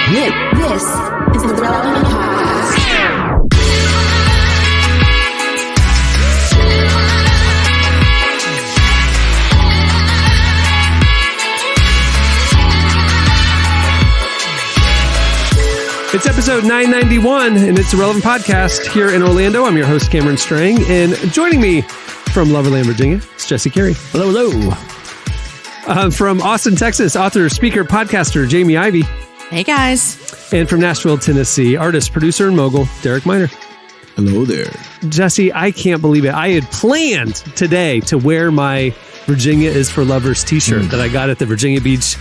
This is the Relevant Podcast. It's episode 991, and it's the Relevant Podcast here in Orlando. I'm your host, Cameron Strang, and joining me from Loverland, Virginia, it's Jesse Carey. Hello, hello. From Austin, Texas, author, speaker, podcaster, Jamie Ivey. Hey, guys. And from Nashville, Tennessee, artist, producer, and mogul, Derek Miner. Hello there. Jesse, I can't believe it. I had planned today to wear my Virginia is for Lovers t-shirt that I got at the Virginia Beach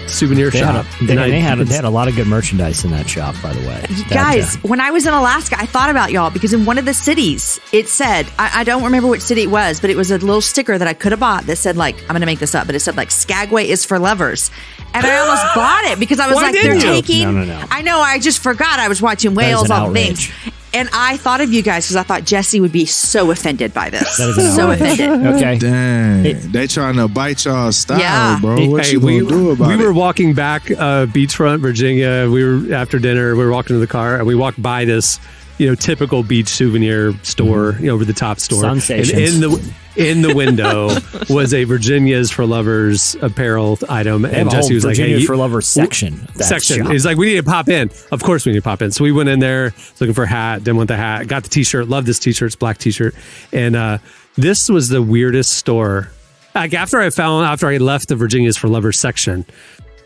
souvenir shop. They had a lot of good merchandise in that shop, by the way. Guys, when I was in Alaska, I thought about y'all because in one of the cities, it said, I don't remember which city it was, but it was a little sticker that I could have bought that said, like, I'm going to make this up, but it said, like, Skagway is for lovers. And I almost bought it because I was like, they're taking... No. I know, I just forgot. I was watching whales on things. And I thought of you guys because I thought Jesse would be so offended by this. So offended. Okay. Dang. They trying to bite y'all style, bro. What you gonna do about it? We were walking back beachfront, Virginia. We were after dinner. We were walking to the car, and we walked by this, typical beach souvenir store, over the top store. Sensations. And in the window was a Virginia's for Lovers apparel item, and Jesse was like, "Hey, for Lovers section." He's like, "We need to pop in." Of course, we need to pop in. So we went in there looking for a hat. Didn't want the hat. Got the T-shirt. Love this T-shirt. It's a black T-shirt, and this was the weirdest store. Like after I left the Virginia's for Lovers section,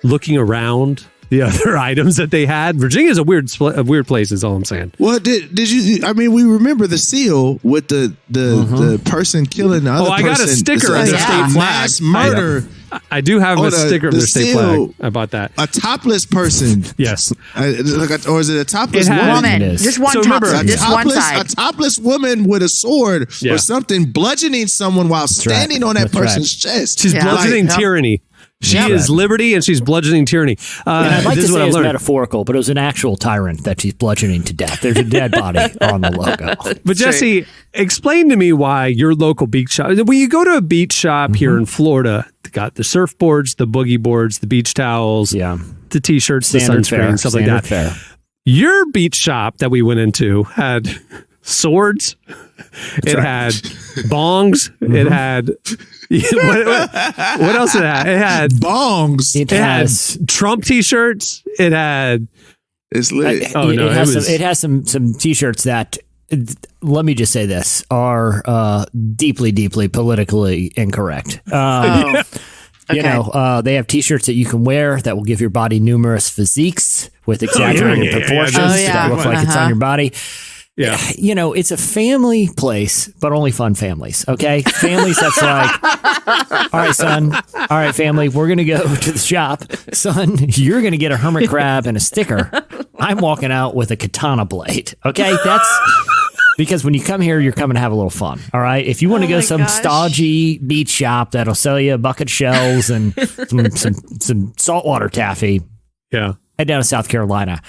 looking around the other items that they had. Virginia's a weird place is all I'm saying. Well, did you? I mean, we remember the seal with the person killing the other person. I got a sticker of their state flag. Mass murder. I do have a sticker of their state flag. I bought that. A topless person. Yes. Or is it a topless woman? Just one top. Just one side. A topless woman with a sword or something bludgeoning someone while standing on that person's chest. She's bludgeoning tyranny. She is liberty, and she's bludgeoning tyranny. And I'd like to say it's metaphorical, but it was an actual tyrant that she's bludgeoning to death. There's a dead body on the logo. But Jesse, explain to me why your local beach shop, when you go to a beach shop here in Florida, they got the surfboards, the boogie boards, the beach towels, the T-shirts, the sunscreen, stuff like that. Fair. Your beach shop that we went into had swords. It had bongs. It had what else did it have? It had bongs. It had Trump T-shirts. It had. It's lit. It has some T-shirts that. Let me just say this are deeply, deeply politically incorrect. They have T-shirts that you can wear that will give your body numerous physiques with exaggerated proportions that look like it's on your body. Yeah. It's a family place, but only fun families, okay? Families that's like, all right, son, all right, family, we're going to go to the shop. Son, you're going to get a hermit crab and a sticker. I'm walking out with a katana blade, okay? That's because when you come here, you're coming to have a little fun, all right? If you want to go some stodgy beach shop that'll sell you a bucket of shells and some saltwater taffy, head down to South Carolina.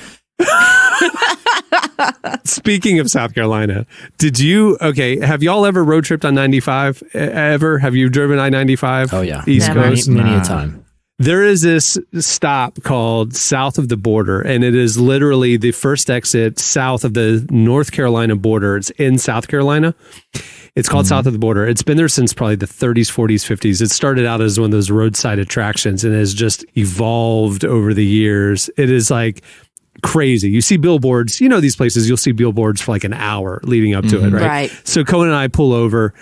Speaking of South Carolina, have y'all ever road tripped on 95 ever? Have you driven I-95? Oh, yeah. East Coast? Many a time. There is this stop called South of the Border, and it is literally the first exit south of the North Carolina border. It's in South Carolina. It's called South of the Border. It's been there since probably the 30s, 40s, 50s. It started out as one of those roadside attractions and has just evolved over the years. It is like crazy. You see billboards, these places, you'll see billboards for like an hour leading up to it, right? Right. So Cohen and I pull over,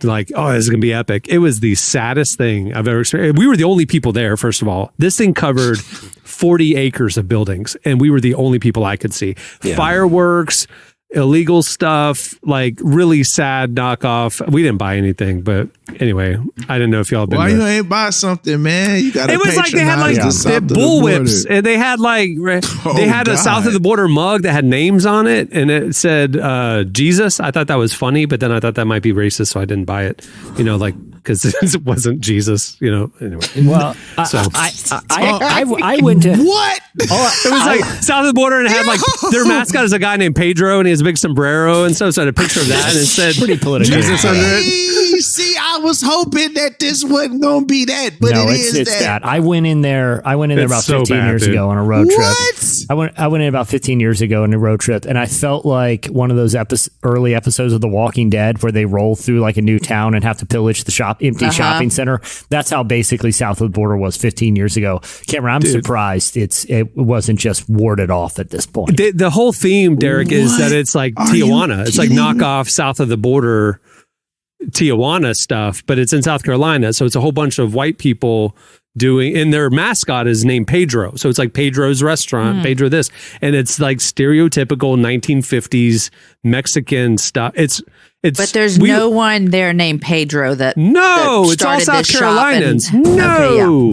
like, oh, this is going to be epic. It was the saddest thing I've ever experienced. We were the only people there, first of all. This thing covered 40 acres of buildings, and we were the only people I could see. Yeah. Fireworks, illegal stuff, like really sad knockoff. We didn't buy anything, but anyway, I didn't know if y'all been. Why you ain't buy something, man? You got. It was like they had like bullwhips, and they had like a South of the Border mug that had names on it, and it said Jesus. I thought that was funny, but then I thought that might be racist, so I didn't buy it. Because it wasn't Jesus, Anyway, well, so I went to what? It was like South of the Border, and it had like their mascot is a guy named Pedro, and he has a big sombrero and stuff. So I had a picture of that, and it said pretty political. Jesus under it. See, I was hoping that this wasn't gonna be that, but no, it's that. I went in there about 15 years ago on a road trip. What? I went in about 15 years ago on a road trip, and I felt like one of those early episodes of The Walking Dead where they roll through like a new town and have to pillage the empty shopping center. That's how basically south of the border was 15 years ago. Cameron, I'm surprised it wasn't just warded off at this point. The whole theme, Derek, is that it's like Tijuana. It's like knockoff south of the border Tijuana stuff, but it's in South Carolina. So it's a whole bunch of white people doing, and their mascot is named Pedro. So it's like Pedro's restaurant, Pedro this. And it's like stereotypical 1950s Mexican stuff. But there's no one there named Pedro that it's all South Carolinians. No,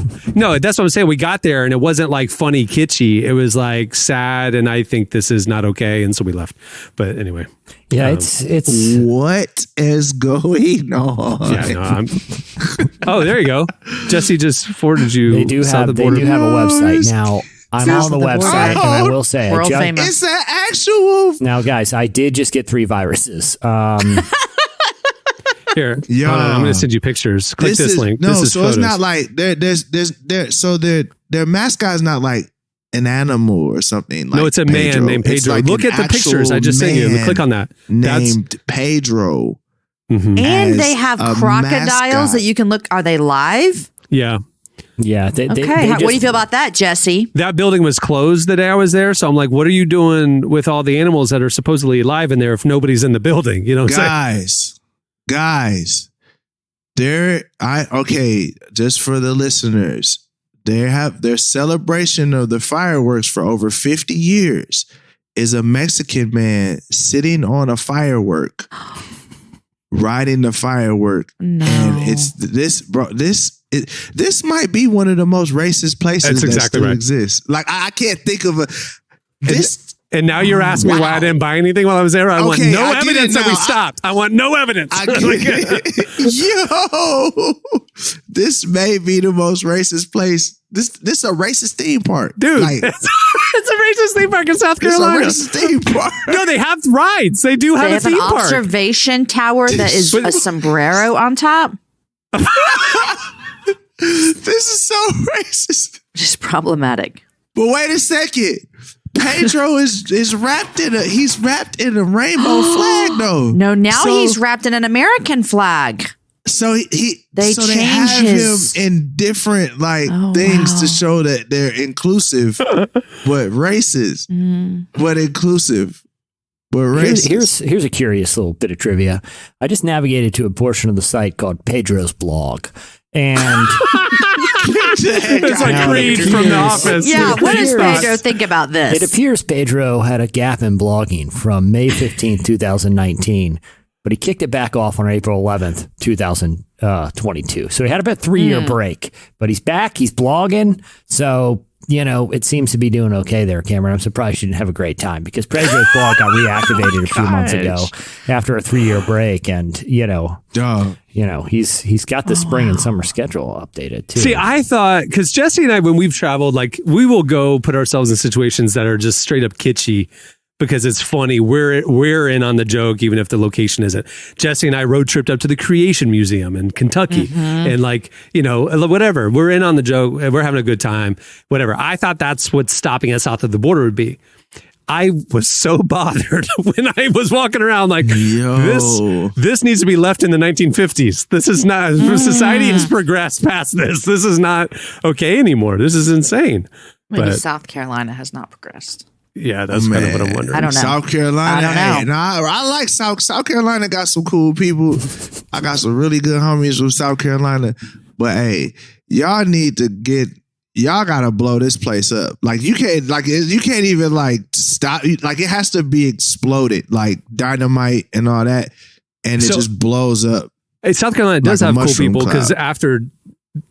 that's what I'm saying. We got there and it wasn't like funny, kitschy. It was like sad, and I think this is not okay, and so we left. But anyway, yeah, it's what is going on? Yeah, oh, there you go. Jesse just forwarded you. They do have a website now. I'm on the website, and I will say, world famous. It's an actual. Now, guys, I did just get 3 viruses. Here, I'm going to send you pictures. Click this link. No, this is so photos. it's not like their mascot is not like an animal or something. Like no, it's a Pedro. man named Pedro. Like look at the pictures I just sent you. Click on that. Named Pedro. Mm-hmm. And they have crocodiles mascot. that you can look. Are they live? Yeah. Yeah. Okay. What do you feel about that, Jesse? That building was closed the day I was there. So I'm like, what are you doing with all the animals that are supposedly alive in there if nobody's in the building? You know what I'm saying? Guys, just for the listeners, their celebration of the fireworks for over 50 years is a Mexican man sitting on a firework, riding the firework. No. And it's this might be one of the most racist places that still exists. Like, I can't think of And now you're asking me why I didn't buy anything while I was there. I want no evidence that we stopped. I want no evidence. Yo, this may be the most racist place. This is a racist theme park, dude. Like, it's a racist theme park in South Carolina. It's a racist theme park. No, they have rides. They do have a theme park. They have an observation tower that is a sombrero on top. This is so racist. Just problematic. But wait a second. Pedro is wrapped in a rainbow flag though. No, now he's wrapped in an American flag. So they change have him in different things to show that they're inclusive, but racist, but inclusive. But racist. Here's a curious little bit of trivia. I just navigated to a portion of the site called Pedro's blog. And it's like Creed from The Office. Yeah, what does Pedro think about this? It appears Pedro had a gap in blogging from May 15th, 2019, but he kicked it back off on April 11th, 2022. So he had about a 3-year break, but he's back. He's blogging. So, it seems to be doing okay there, Cameron. I'm surprised you didn't have a great time because Pedro's blog got reactivated a few months ago after a 3-year break. And, he's got the spring and summer schedule updated too. See, I thought, because Jesse and I, when we've traveled, like we will go put ourselves in situations that are just straight up kitschy because it's funny. We're in on the joke, even if the location isn't. Jesse and I road tripped up to the Creation Museum in Kentucky and whatever. We're in on the joke. We're having a good time, whatever. I thought that's what stopping us south of the border would be. I was so bothered when I was walking around like, this needs to be left in the 1950s. This is not, society has progressed past this. This is not okay anymore. This is insane. Maybe South Carolina has not progressed. Yeah, that's kind of what I'm wondering. I don't know. South Carolina. I don't know. Hey, I like South Carolina. Got some cool people. I got some really good homies from South Carolina. But hey, y'all gotta blow this place up. Like you can't even stop. Like it has to be exploded, like dynamite and all that, and it just blows up. Hey, South Carolina does like have cool people because cloud. after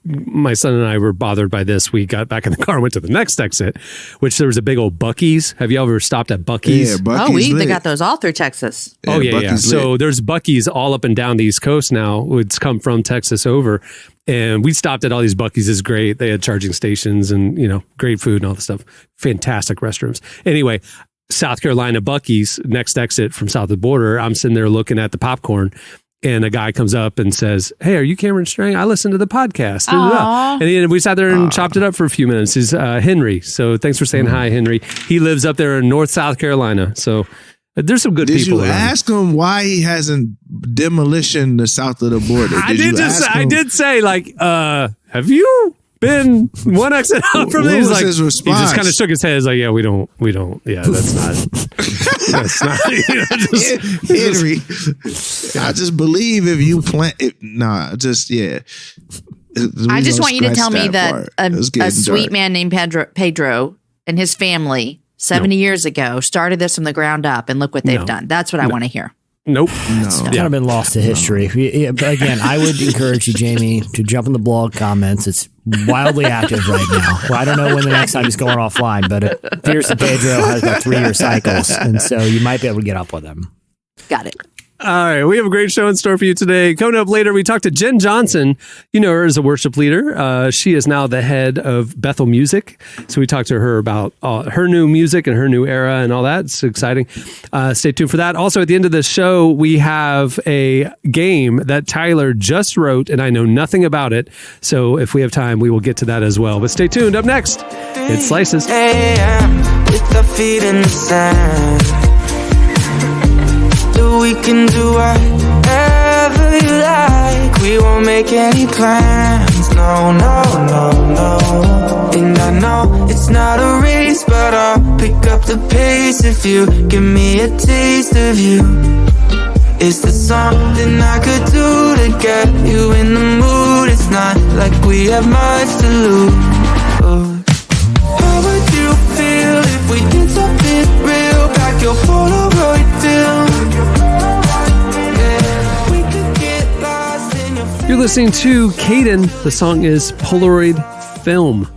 my son and I were bothered by this, we got back in the car and went to the next exit, which there was a big old Buc-ee's. Have you ever stopped at Buc-ee's? Yeah, Buc-ee's they got those all through Texas. Yeah. So there's Buc-ee's all up and down the East Coast now. It's come from Texas over. And we stopped at all these Buc-ee's. Is great. They had charging stations and, great food and all this stuff. Fantastic restrooms. Anyway, South Carolina Buc-ee's, next exit from south of the border. I'm sitting there looking at the popcorn. and a guy comes up and says, "Hey, are you Cameron Strang? I listened to the podcast." And we sat there and chopped it up for a few minutes. He's Henry. So thanks for saying hi, Henry. He lives up there in North South Carolina. So there's some good Did people you around. ask him why he hasn't demolition the south of the border? I did say, like, have you been one exit out from What these? was Like, his response? He just kind of shook his head. He's like, yeah, we don't. Yeah, that's not. That's not. Henry, I just believe if you plant it, yeah. I just want you to tell me that a sweet dark. man named Pedro and his family 70 years ago started this from the ground up, and look what they've done. That's what I want to hear. Nope. It's kind of been lost to history. But again, I would encourage you, Jamie, to jump in the blog comments. It's wildly active right now. Well, I don't know when the next time he's going offline, but it appears that Pedro has about 3-year cycles, and so you might be able to get up with him. Got it. All right, we have a great show in store for you today. Coming up later, we talked to Jenn Johnson. You know her as a worship leader. She is now the head of Bethel Music. So we talked to her about her new music and her new era and all that. It's exciting. Stay tuned for that. Also, at the end of the show, we have a game that Tyler just wrote, and I know nothing about it. So if we have time, we will get to that as well. But stay tuned. Up next, it's Slices. With the feet in the sand, we can do whatever you like. We won't make any plans. No, no, no, no. And I know it's not a race, but I'll pick up the pace if you give me a taste of you. Is there something I could do to get you in the mood? It's not like we have much to lose. How would you feel if we did something real? Pack your Polaroid film. You're listening to Caden. The song is Polaroid Film.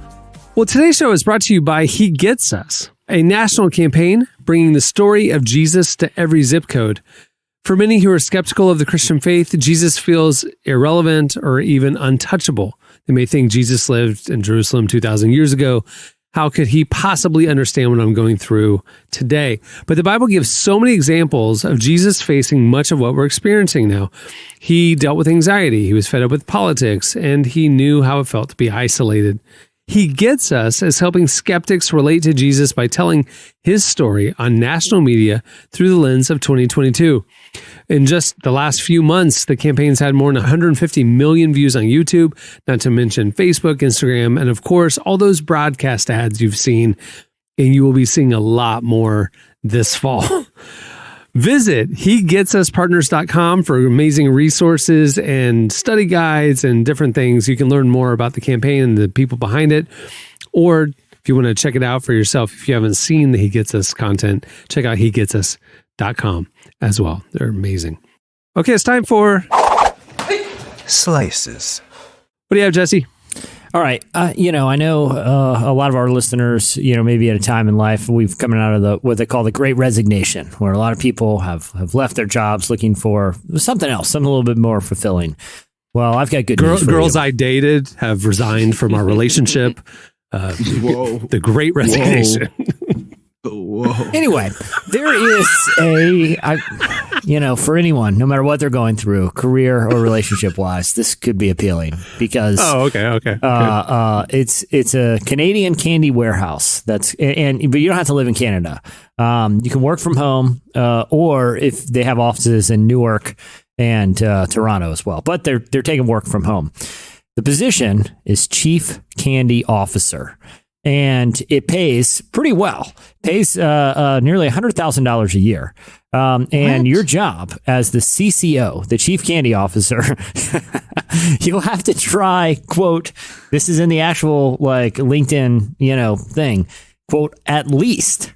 Well, today's show is brought to you by He Gets Us, a national campaign bringing the story of Jesus to every zip code. For many who are skeptical of the Christian faith, Jesus feels irrelevant or even untouchable. They may think Jesus lived in Jerusalem 2,000 years ago. How could he possibly understand what I'm going through today? But the Bible gives so many examples of Jesus facing much of what we're experiencing now. He dealt with anxiety, he was fed up with politics, and he knew how it felt to be isolated. He Gets Us as helping skeptics relate to Jesus by telling his story on national media through the lens of 2022. In just the last few months, the campaign's had more than 150 million views on YouTube, not to mention Facebook, Instagram, and of course, all those broadcast ads you've seen, and you will be seeing a lot more this fall. Visit HeGetsUsPartners.com for amazing resources and study guides and different things. You can learn more about the campaign and the people behind it. Or if you want to check it out for yourself, if you haven't seen the He Gets Us content, check out HeGetsUs.com as well. They're amazing. Okay, it's time for Slices. What do you have, Jesse? All right. I know a lot of our listeners, maybe at a time in life, we've coming out of what they call the Great Resignation, where a lot of people have left their jobs looking for something else, something a little bit more fulfilling. Well, I've got good news for girls you. I dated have resigned from our relationship. Whoa. The Great Resignation. Whoa. Anyway, there is for anyone, no matter what they're going through, career or relationship wise, this could be appealing because okay. It's a Canadian candy warehouse but you don't have to live in Canada. You can work from home, or if they have offices in Newark and Toronto as well, but they're taking work from home. The position is Chief Candy Officer. And it pays pretty well. Pays nearly $100,000 a year. And your job as the CCO, the Chief Candy Officer, you'll have to try, quote, this is in the actual LinkedIn, thing, quote, at least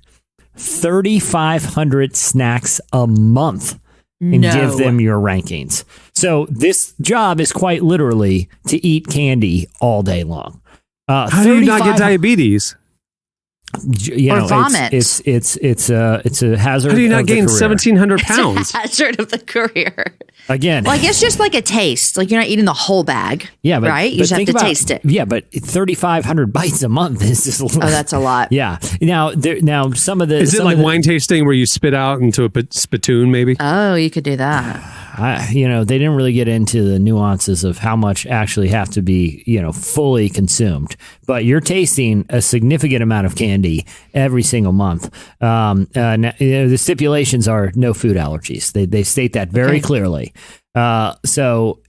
3,500 snacks a month and give them your rankings. So this job is quite literally to eat candy all day long. How do you not get diabetes? Or vomit. It's a hazard. How do you not of the gain career. 1,700 pounds? Hazard of the career. Again, Like, it's just like a taste. Like, you're not eating the whole bag. yeah, but, right? You but just have think to about- taste it. Yeah, but 3,500 bites a month is just. Oh, that's a lot. Yeah. Now some of the Is it like wine tasting where you spit out into a spittoon, maybe? Oh, you could do that. they didn't really get into the nuances of how much actually have to be, fully consumed. But you're tasting a significant amount of candy every single month. The stipulations are no food allergies. They state that very clearly. So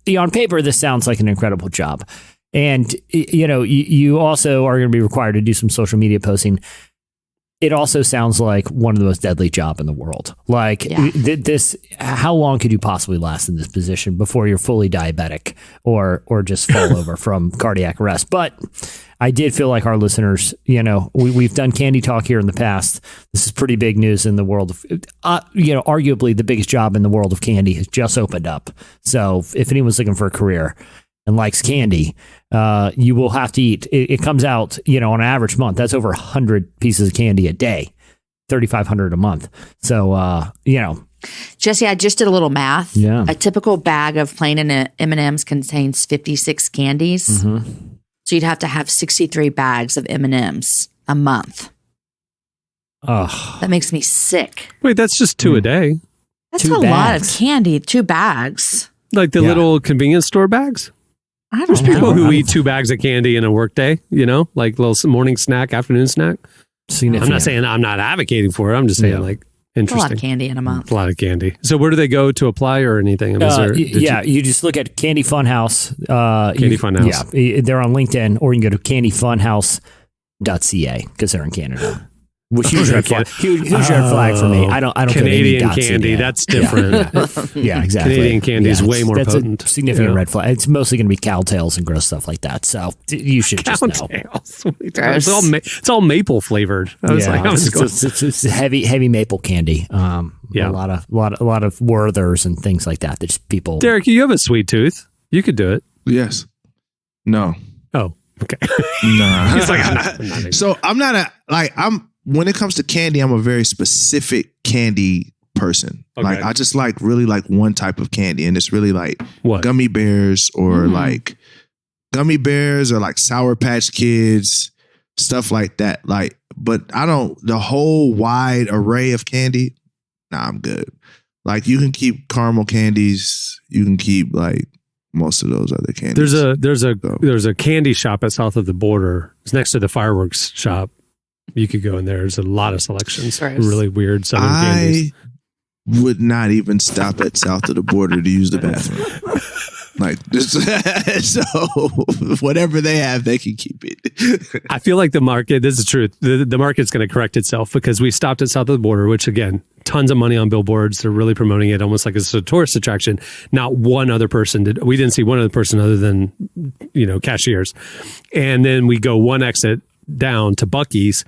on paper, this sounds like an incredible job. And, you also are going to be required to do some social media posting. It also sounds like one of the most deadly job in the world. Like this, how long could you possibly last in this position before you're fully diabetic or just fall over from cardiac arrest? But I did feel like our listeners, we've done candy talk here in the past. This is pretty big news in the world of, arguably the biggest job in the world of candy has just opened up. So if anyone's looking for a career and likes candy, you will have to eat. It comes out, on an average month. That's over 100 pieces of candy a day, 3,500 a month. So, Jesse, I just did a little math. Yeah. A typical bag of plain M&Ms contains 56 candies. Mm-hmm. So you'd have to have 63 bags of M&Ms a month. Oh, That makes me sick. Wait, that's just 2 a day. That's 2 a lot of bags. candy. 2 bags. Like the little convenience store bags. I There's don't people know. who eat 2 bags of candy in a work day, like little morning snack, afternoon snack. significant. I'm not saying I'm not advocating for it. I'm just saying It's a interesting. lot of candy in a month. A lot of candy. So where do they go to apply or anything? I mean, you just look at Candy Funhouse. Candy Funhouse. Yeah, they're on LinkedIn, or you can go to candyfunhouse.ca because they're in Canada. Which huge red flag. Huge red flag for me. I don't Canadian get any candy. .ca. That's different. Yeah, exactly. Canadian candy is way more that's potent. A significant Yeah. red flag. It's mostly going to be cowtails and gross stuff like that. So you should just know. Cow-tails. It's all maple flavored. I was like, it's heavy maple candy. A lot of Werthers and things like that. That just people. Derek, you have a sweet tooth. You could do it. Yes. No. Oh, okay. Nah. He's like, I'm not So when it comes to candy, I'm a very specific candy person. Okay. Like I just really like one type of candy, and it's really like What? gummy bears or like Sour Patch Kids, stuff like that. Like, but I don't the whole wide array of candy. Nah, I'm good. Like you can keep caramel candies. You can keep like most of those other candies. There's a candy shop at south of the border. It's next to the fireworks shop. You could go in there. There's a lot of selections. Gross. Really weird southern candies. I would not even stop at south of the border to use the bathroom. Like this, so whatever they have, they can keep it. I feel like the market, this is true, the market's going to correct itself because we stopped at south of the border, which again, tons of money on billboards. They're really promoting it almost like it's a tourist attraction. Not one other person we didn't see one other person other than, cashiers. And then we go one exit down to Buc-ee's,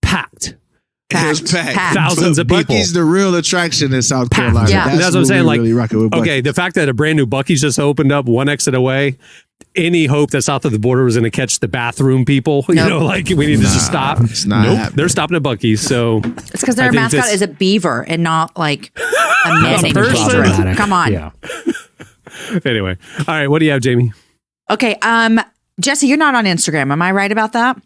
packed. It was packed. Thousands of people. Buc-ee's the real attraction in South Carolina. Yeah. That's what I'm saying. Like, really rocking with okay, the fact that a brand new Buc-ee's just opened up one exit away, any hope that south of the border was going to catch the bathroom people, we need to just stop. It's not happening. They're stopping at Buc-ee's. So It's because their mascot is a beaver and not like a missing person. beaver. Come on. Yeah. anyway, all right, what do you have, Jamie? Okay. Jesse, you're not on Instagram. Am I right about that?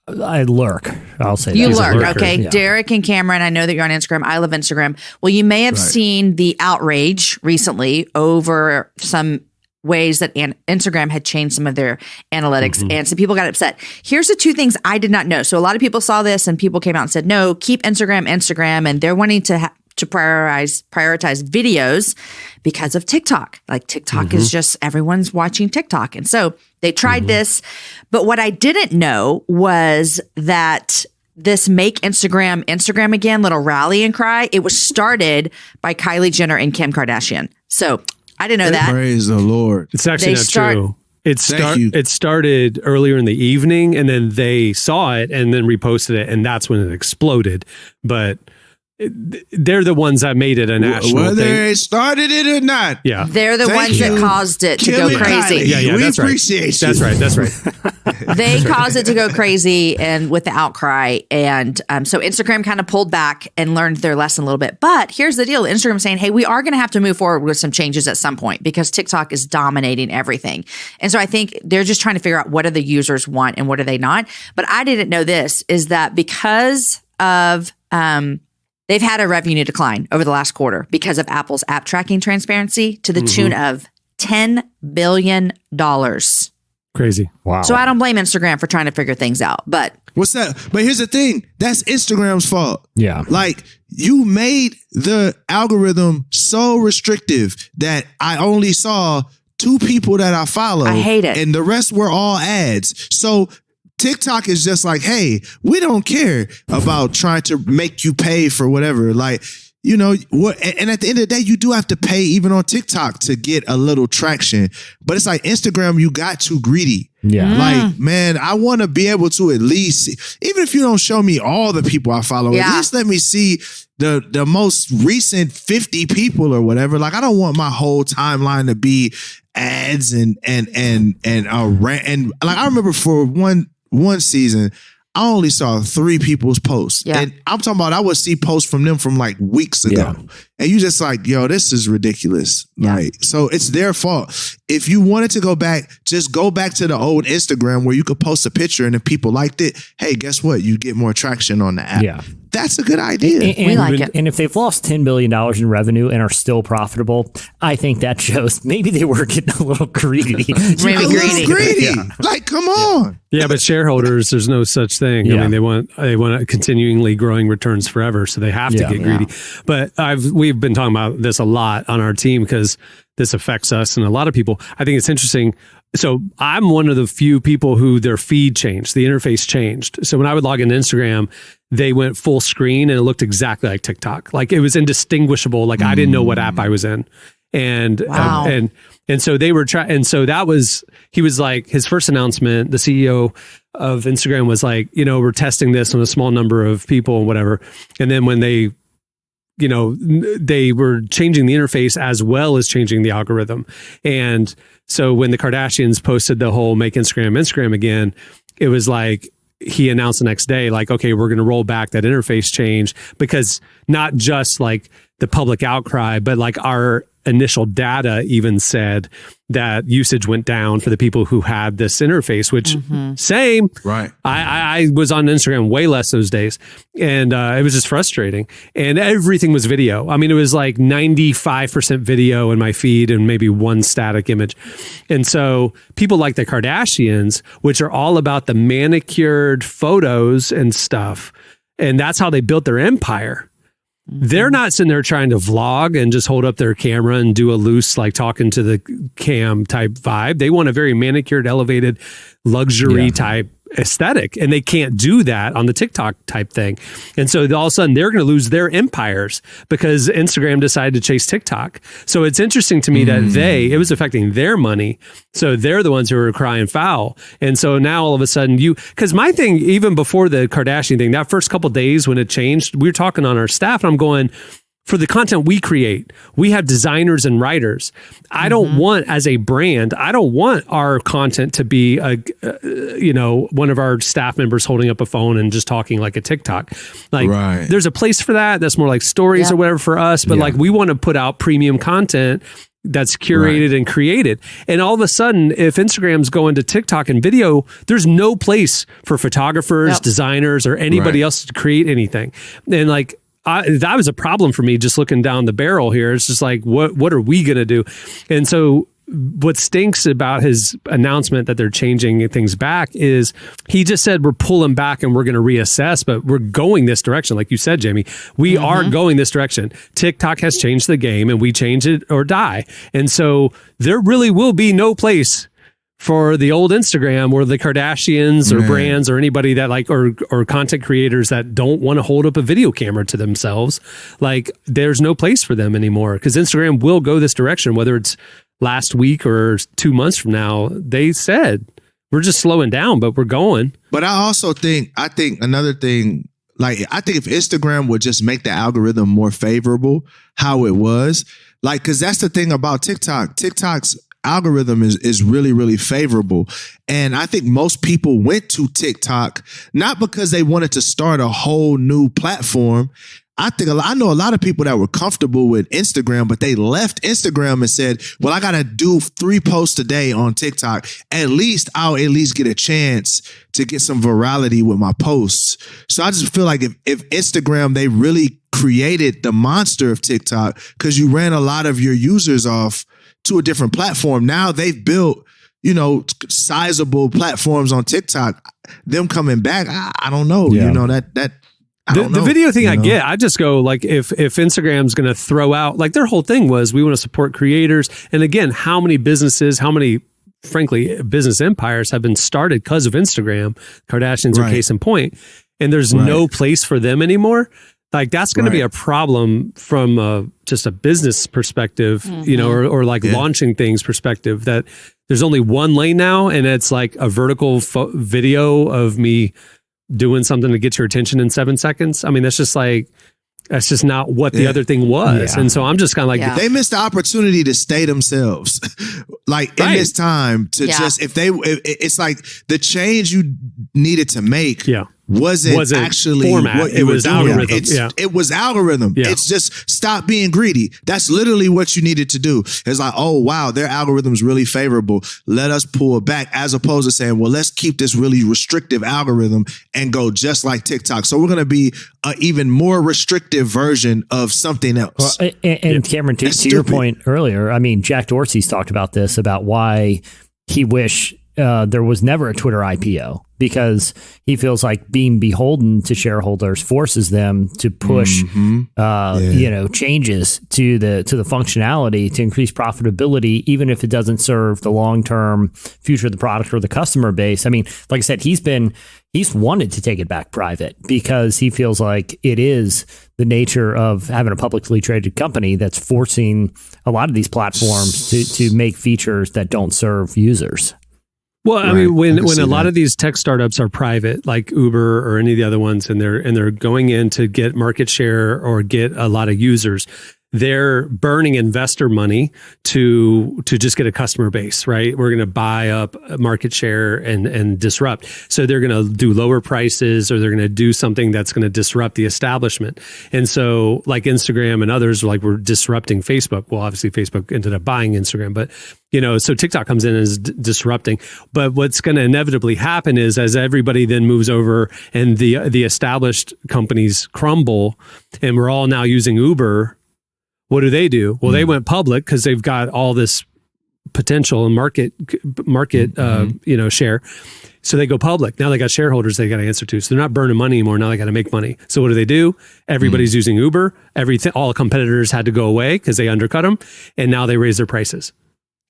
I lurk. I'll say that. You He's a lurk. lurker. Okay. Yeah. Derek and Cameron, I know that you're on Instagram. I love Instagram. Well, you may have seen the outrage recently over some ways that Instagram had changed some of their analytics and some people got upset. Here's the 2 things I did not know. So a lot of people saw this and people came out and said, no, keep Instagram, and they're wanting to prioritize videos because of TikTok. Like TikTok is just everyone's watching TikTok. And so they tried this. But what I didn't know was that this Make Instagram again, little rallying cry, it was started by Kylie Jenner and Kim Kardashian. So I didn't know that. Praise the Lord. It's actually They not start- true. Thank you. It started earlier in the evening, and then they saw it and then reposted it, and that's when it exploded. But they're the ones that made it a national Whether thing. they started it or not. Yeah. They're the Thank ones that you, caused it to Kim go and crazy. Kylie. Yeah, We that's right. appreciate you. That's right. They caused it to go crazy and with the outcry. And so Instagram kind of pulled back and learned their lesson a little bit. But here's the deal. Instagram saying, hey, we are going to have to move forward with some changes at some point because TikTok is dominating everything. And so I think they're just trying to figure out what do the users want and what do they not. But I didn't know this is that because of They've had a revenue decline over the last quarter because of Apple's app tracking transparency to the tune of $10 billion. Crazy. Wow. So I don't blame Instagram for trying to figure things out. But What's that? But here's the thing. That's Instagram's fault. Yeah. Like, you made the algorithm so restrictive that I only saw 2 people that I follow. I hate it. And the rest were all ads. So TikTok is just like, hey, we don't care about trying to make you pay for whatever. Like, you know what? And at the end of the day, you do have to pay even on TikTok to get a little traction. But it's like Instagram, you got too greedy. Yeah. Like, man, I want to be able to at least, even if you don't show me all the people I follow, at least let me see the most recent 50 people or whatever. Like, I don't want my whole timeline to be ads and like, I remember for one season, I only saw 3 people's posts. Yeah. And I'm talking about I would see posts from them from like weeks ago. Yeah. And you just like, yo, this is ridiculous. Like, so it's their fault. If you wanted to go back, just go back to the old Instagram where you could post a picture and if people liked it, hey, guess what? You get more traction on the app. Yeah. That's a good idea. We like it. And if they've lost $10 billion in revenue and are still profitable, I think that shows maybe they were getting a little greedy. Maybe A little greedy. Like, come on. Yeah, but shareholders, there's no such thing. Yeah. I mean, they want continually growing returns forever, so they have to Yeah. get greedy. But we've been talking about this a lot on our team because this affects us and a lot of people. I think it's interesting. So I'm one of the few people who their feed changed, the interface changed. So when I would log into Instagram, they went full screen and it looked exactly like TikTok. Like, it was indistinguishable. Like, I didn't know what app I was in. And Wow. and so they were trying. And so he was like, his first announcement, the CEO of Instagram was like, we're testing this on a small number of people and whatever. And then when they were changing the interface as well as changing the algorithm. And so when the Kardashians posted the whole make Instagram again, it was like, he announced the next day, like, okay, we're going to roll back that interface change, because not just like the public outcry, but like our initial data even said that usage went down for the people who had this interface, which same. Right. I was on Instagram way less those days, and it was just frustrating. And everything was video. I mean, it was like 95% video in my feed and maybe one static image. And so people like the Kardashians, which are all about the manicured photos and stuff, and that's how they built their empire. They're not sitting there trying to vlog and just hold up their camera and do a loose, like talking to the cam type vibe. They want a very manicured, elevated, luxury type aesthetic, and they can't do that on the TikTok type thing. And so all of a sudden they're going to lose their empires because Instagram decided to chase TikTok. So it's interesting to me that it was affecting their money. So they're the ones who are crying foul. And so now all of a sudden because my thing, even before the Kardashian thing, that first couple of days when it changed, we were talking on our staff and I'm going, for the content we create, we have designers and writers. I don't want, as a brand, I don't want our content to be one of our staff members holding up a phone and just talking like a TikTok. Like, there's a place for that. That's more like stories or whatever for us. But like, we want to put out premium content that's curated and created. And all of a sudden, if Instagram's going to TikTok and video, there's no place for photographers, designers, or anybody else to create anything. And like, that was a problem for me just looking down the barrel here. It's just like, what are we going to do? And so what stinks about his announcement that they're changing things back is he just said, we're pulling back and we're going to reassess, but we're going this direction. Like you said, Jamie, we are going this direction. TikTok has changed the game and we change it or die. And so there really will be no place for the old Instagram or the Kardashians or brands or anybody that like, or content creators that don't want to hold up a video camera to themselves. Like, there's no place for them anymore because Instagram will go this direction, whether it's last week or 2 months from now. They said, we're just slowing down, but we're going. But I think another thing, like, I think if Instagram would just make the algorithm more favorable, how it was, like, because that's the thing about TikTok. TikTok's algorithm is really, really favorable. And I think most people went to TikTok not because they wanted to start a whole new platform. I know a lot of people that were comfortable with Instagram, but they left Instagram and said, well, I got to do 3 posts a day on TikTok. I'll at least get a chance to get some virality with my posts. So I just feel like if Instagram, they really created the monster of TikTok because you ran a lot of your users off to a different platform. Now they've built, sizable platforms on TikTok. Them coming back, I don't know. Yeah. The video thing I get, I just go like, if Instagram's going to throw out, like their whole thing was, we want to support creators. And again, how many frankly, business empires have been started because of Instagram? Kardashians are case in point. And there's no place for them anymore. Like that's going to be a problem from just a business perspective, or like launching things perspective, that there's only one lane now. And it's like a vertical video of me doing something to get your attention in 7 seconds. I mean, that's just not what the other thing was. Yeah. And so I'm just kind of like, they missed the opportunity to stay themselves. Like in this time to it's like the change you needed to make wasn't actually format. What you was were doing. algorithm. It was algorithm. Yeah. It's just stop being greedy. That's literally what you needed to do. It's like, oh wow, their algorithm's really favorable. Let us pull it back, as opposed to saying, well, let's keep this really restrictive algorithm and go just like TikTok. So we're going to be an even more restrictive version of something else. Well, and Cameron, to your point earlier, I mean, Jack Dorsey's talked about this, about why he wish there was never a Twitter IPO, because he feels like being beholden to shareholders forces them to push, changes to the functionality to increase profitability, even if it doesn't serve the long-term future of the product or the customer base. I mean, like I said, he's wanted to take it back private because he feels like it is the nature of having a publicly traded company that's forcing a lot of these platforms to make features that don't serve users. Well, I mean, when a lot of these tech startups are private, like Uber or any of the other ones, and they're going in to get market share or get a lot of users, they're burning investor money to just get a customer base, right? We're going to buy up market share and disrupt. So they're going to do lower prices, or they're going to do something that's going to disrupt the establishment. And so like Instagram and others, like, we're disrupting Facebook. Well, obviously Facebook ended up buying Instagram, but so TikTok comes in and is disrupting. But what's going to inevitably happen is, as everybody then moves over and the established companies crumble, and we're all now using Uber, what do? Well, they went public because they've got all this potential and market, share. So they go public. Now they got shareholders they got to answer to. So they're not burning money anymore. Now they got to make money. So what do? Everybody's using Uber. All competitors had to go away because they undercut them. And now they raise their prices.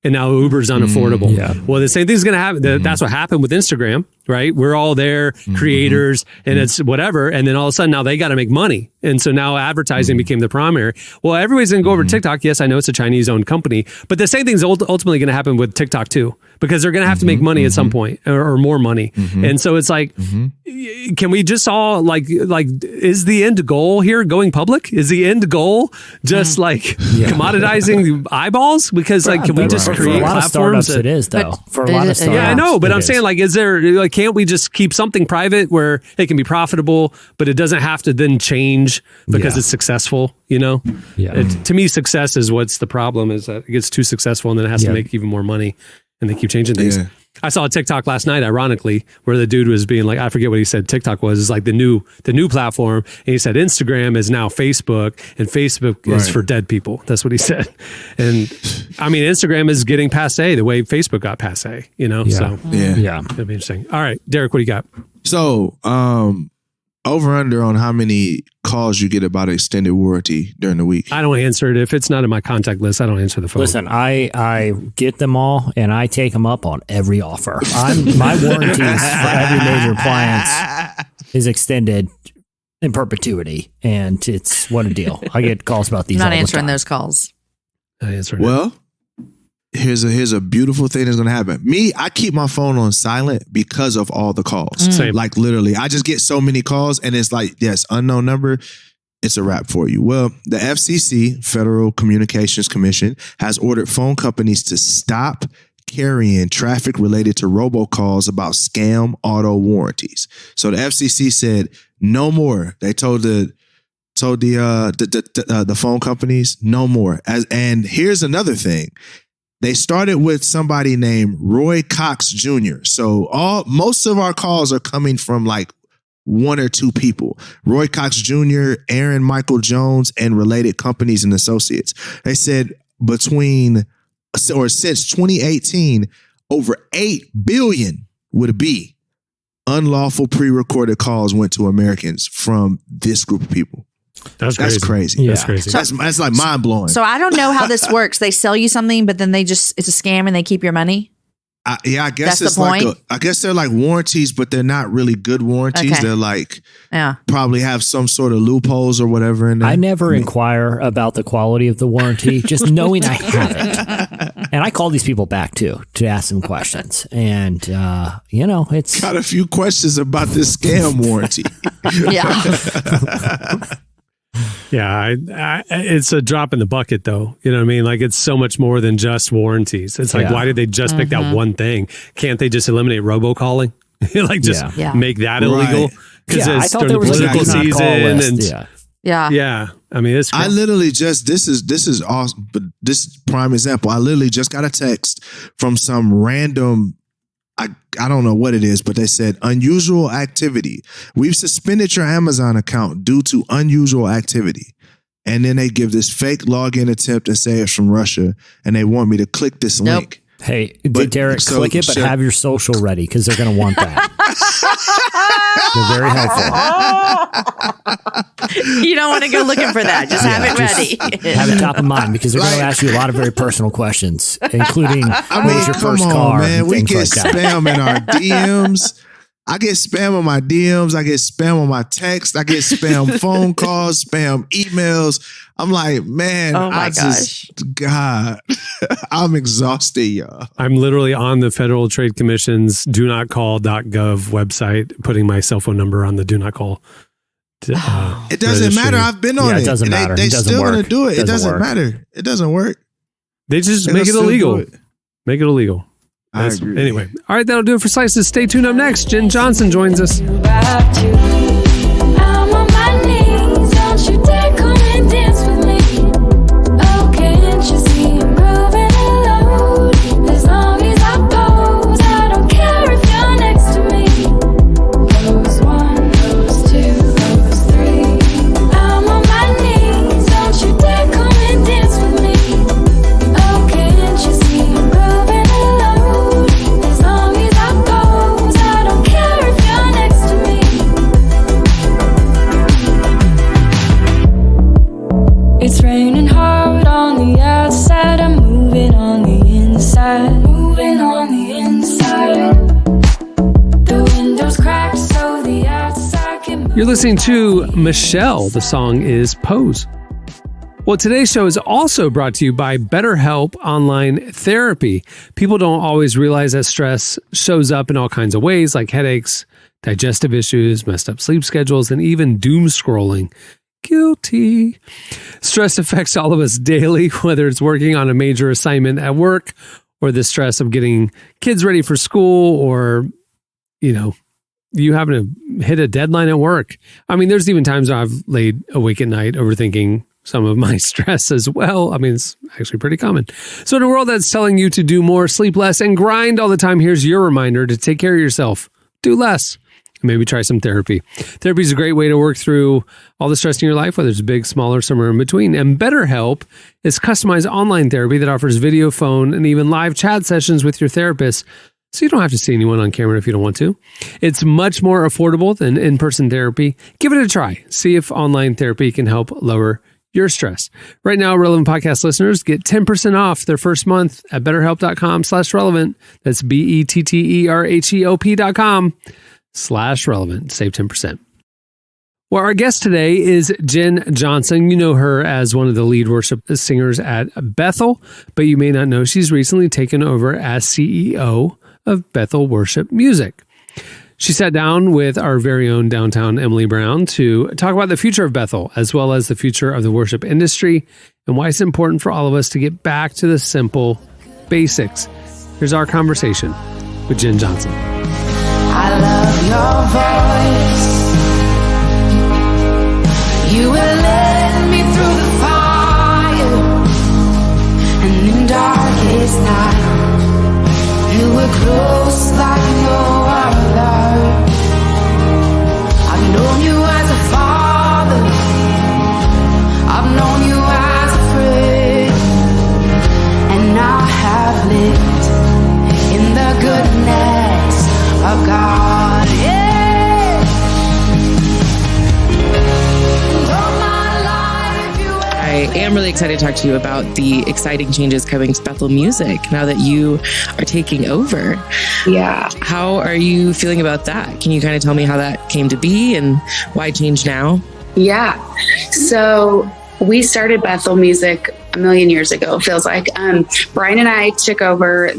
And now Uber's unaffordable. Well, the same thing's going to happen. That's what happened with Instagram, right? We're all there, creators, and it's whatever. And then all of a sudden now they got to make money. And so now advertising became the primary. Well, everybody's going to go over to TikTok. Yes, I know it's a Chinese owned company, but the same thing's ultimately going to happen with TikTok too, because they're going to have to make money at some point, or more money. And so it's like, can we just all like, is the end goal here going public? Is the end goal just commoditizing the eyeballs? Because can we just create for a lot platforms? Of startups, it is though. For a lot of startups, I know, but I'm saying, like, is there can't we just keep something private where it can be profitable, but it doesn't have to then change because it's successful? To me, success is what's the problem, is that it gets too successful and then it has to make even more money, and they keep changing things. I saw a TikTok last night, ironically, where the dude was being like, I forget what he said TikTok was like the new platform. And he said Instagram is now Facebook, and Facebook is for dead people. That's what he said. And I mean, Instagram is getting passe the way Facebook got passe, So it'll be interesting. All right, Derek, what do you got? So, over under on how many calls you get about extended warranty during the week. I don't answer it. If it's not in my contact list, I don't answer the phone. Listen, I get them all, and I take them up on every offer. My warranties for every major appliance is extended in perpetuity, and it's what a deal. I get calls about these. I'm not all answering the time. those calls. I answered Well, here's a beautiful thing that's going to happen. I keep my phone on silent because of all the calls. Same. Like literally, I just get so many calls, and it's like, yes, unknown number. It's a wrap for you. Well, the FCC, Federal Communications Commission, has ordered phone companies to stop carrying traffic related to robocalls about scam auto warranties. So the FCC said no more. They told the told the phone companies no more. And here's another thing. They started with somebody named Roy Cox Jr. So most of our calls are coming from like one or two people. Roy Cox Jr., Aaron Michael Jones, and related companies and associates. They said since 2018, over 8 billion would be unlawful pre-recorded calls went to Americans from this group of people. That's crazy. Yeah. That's crazy. That's like mind blowing. So I don't know how this works. They sell you something, but then it's a scam and they keep your money. I guess That's it's the like point? I guess they're like warranties, but they're not really good warranties. Okay. They're like Yeah. probably have some sort of loopholes or whatever in there. I never inquire about the quality of the warranty, just knowing I have it. And I call these people back too to ask them questions. And, it's. Got a few questions about this scam warranty. Yeah. Yeah, it's a drop in the bucket, though. You know what I mean? Like, it's so much more than just warranties. It's like, Yeah. why did they just pick that one thing? Can't they just eliminate robocalling? Like, just Yeah. make that Right. illegal? Because I it's thought during there the was a political do not call season. list. And Yeah. yeah, I mean, it's I literally just this is awesome, but this is prime example. I literally just got a text from some random. I don't know what it is, but they said unusual activity. We've suspended your Amazon account due to unusual activity. And then they give this fake login attempt and say it's from Russia. And they want me to click this Nope. link. Hey, But- Derek, so- click it, but so- have your social ready because they're going to want that. They're very helpful. You don't want to go looking for that. Just have it ready. Have it top of mind because they're going to ask you a lot of very personal questions, including what was your first car man. and We things get like that. spam in our DMs. I get spam on my DMs. I get spam on my text. I get spam phone calls, spam emails. I'm like, man, Oh my God, I'm exhausted, y'all. I'm literally on the Federal Trade Commission's do not call.gov website, putting my cell phone number on the do not call. It doesn't matter. I've been on Yeah, it. it doesn't matter. They It doesn't still gonna work. do it. It Doesn't doesn't work. matter. It doesn't work. They just They'll make it still do illegal. it. Make it illegal. I agree. Anyway, all right, that'll do it for Slices. Stay tuned. Up next, Jenn Johnson joins us. I'm on my knees, don't you dare come and dance with me. Oh, can't you see I'm moving alone? As long as I pose, I don't care if you're next to me. Pose 1, pose 2, pose 3. I'm on my knees, don't you dare come and dance with me. Oh, can't you see I'm moving alone? As long as I pose, I don't care if you're next to me. It's raining hard on the outside. I'm moving on the inside. Moving on the inside. The windows cracked so the outside can move. You're listening to Michelle. The song is Pose. Well, today's show is also brought to you by BetterHelp Online Therapy. People don't always realize that stress shows up in all kinds of ways, like headaches, digestive issues, messed up sleep schedules, and even doom scrolling. Guilty. Stress affects all of us daily, whether it's working on a major assignment at work or the stress of getting kids ready for school or, you having to hit a deadline at work. I mean, there's even times I've laid awake at night overthinking some of my stress as well. I mean, it's actually pretty common. So in a world that's telling you to do more, sleep less, and grind all the time, here's your reminder to take care of yourself. Do less. Maybe try some therapy. Therapy is a great way to work through all the stress in your life, whether it's big, small, or somewhere in between. And BetterHelp is customized online therapy that offers video, phone, and even live chat sessions with your therapist, so you don't have to see anyone on camera if you don't want to. It's much more affordable than in-person therapy. Give it a try. See if online therapy can help lower your stress. Right now, Relevant Podcast listeners get 10% off their first month at betterhelp.com/relevant. That's BetterHelp.com/relevant. Save 10%. Well, our guest today is Jenn Johnson. You know her as one of the lead worship singers at Bethel, but you may not know she's recently taken over as CEO of Bethel Worship Music. She sat down with our very own downtown Emily Brown to talk about the future of Bethel, as well as the future of the worship industry and why it's important for all of us to get back to the simple basics. Here's our conversation with Jenn Johnson. I love your voice. You will let me through the fire, and in darkest night, you were close like no other. I've known you as a father, I've known you as a friend, and I have lived in the goodness of God. Yeah. I am really excited to talk to you about the exciting changes coming to Bethel Music now that you are taking over. Yeah. How are you feeling about that? Can you kind of tell me how that came to be and why change now? Yeah. So we started Bethel Music a million years ago, it feels like. Brian and I took over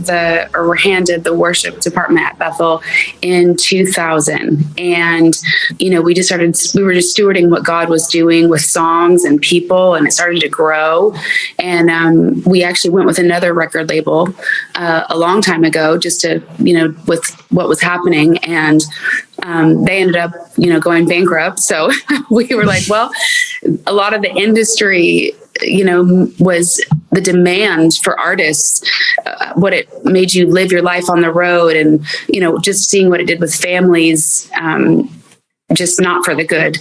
were handed the worship department at Bethel in 2000. And, we were just stewarding what God was doing with songs and people, and it started to grow. And we actually went with another record label a long time ago, just to, with what was happening. And they ended up, going bankrupt. So we were like, well, a lot of the industry, was the demand for artists, what it made you live your life on the road, and, just seeing what it did with families, just not for the good.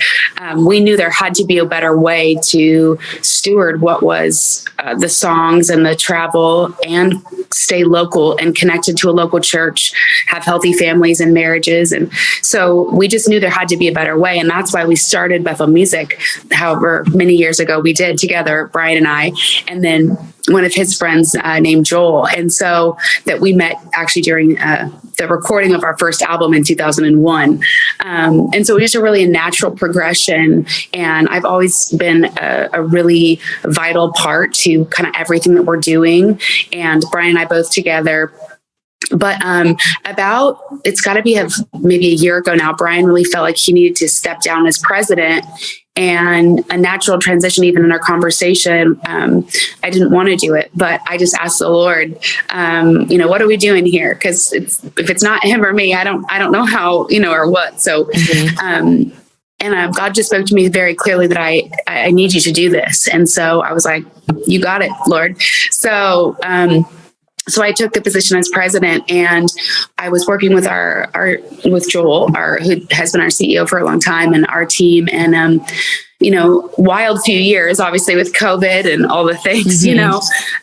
We knew there had to be a better way to steward what was the songs and the travel, and stay local and connected to a local church, have healthy families and marriages. And so we just knew there had to be a better way. And that's why we started Bethel Music, however many years ago we did together, Brian and I, and then one of his friends named Joel. And so that we met actually during the recording of our first album in 2001. And so it was just really a natural progression. And I've always been a really vital part to kind of everything that we're doing. And Brian and I both together. But it's got to be maybe a year ago now, Brian really felt like he needed to step down as president. And a natural transition, even in our conversation, I didn't want to do it, but I just asked the Lord, what are we doing here? Because if it's not him or me, I don't know how, or what. So, and God just spoke to me very clearly that I need you to do this. And so I was like, you got it, Lord. So I took the position as president, and I was working with with Joel, who has been our CEO for a long time, and our team, and wild few years, obviously with COVID and all the things,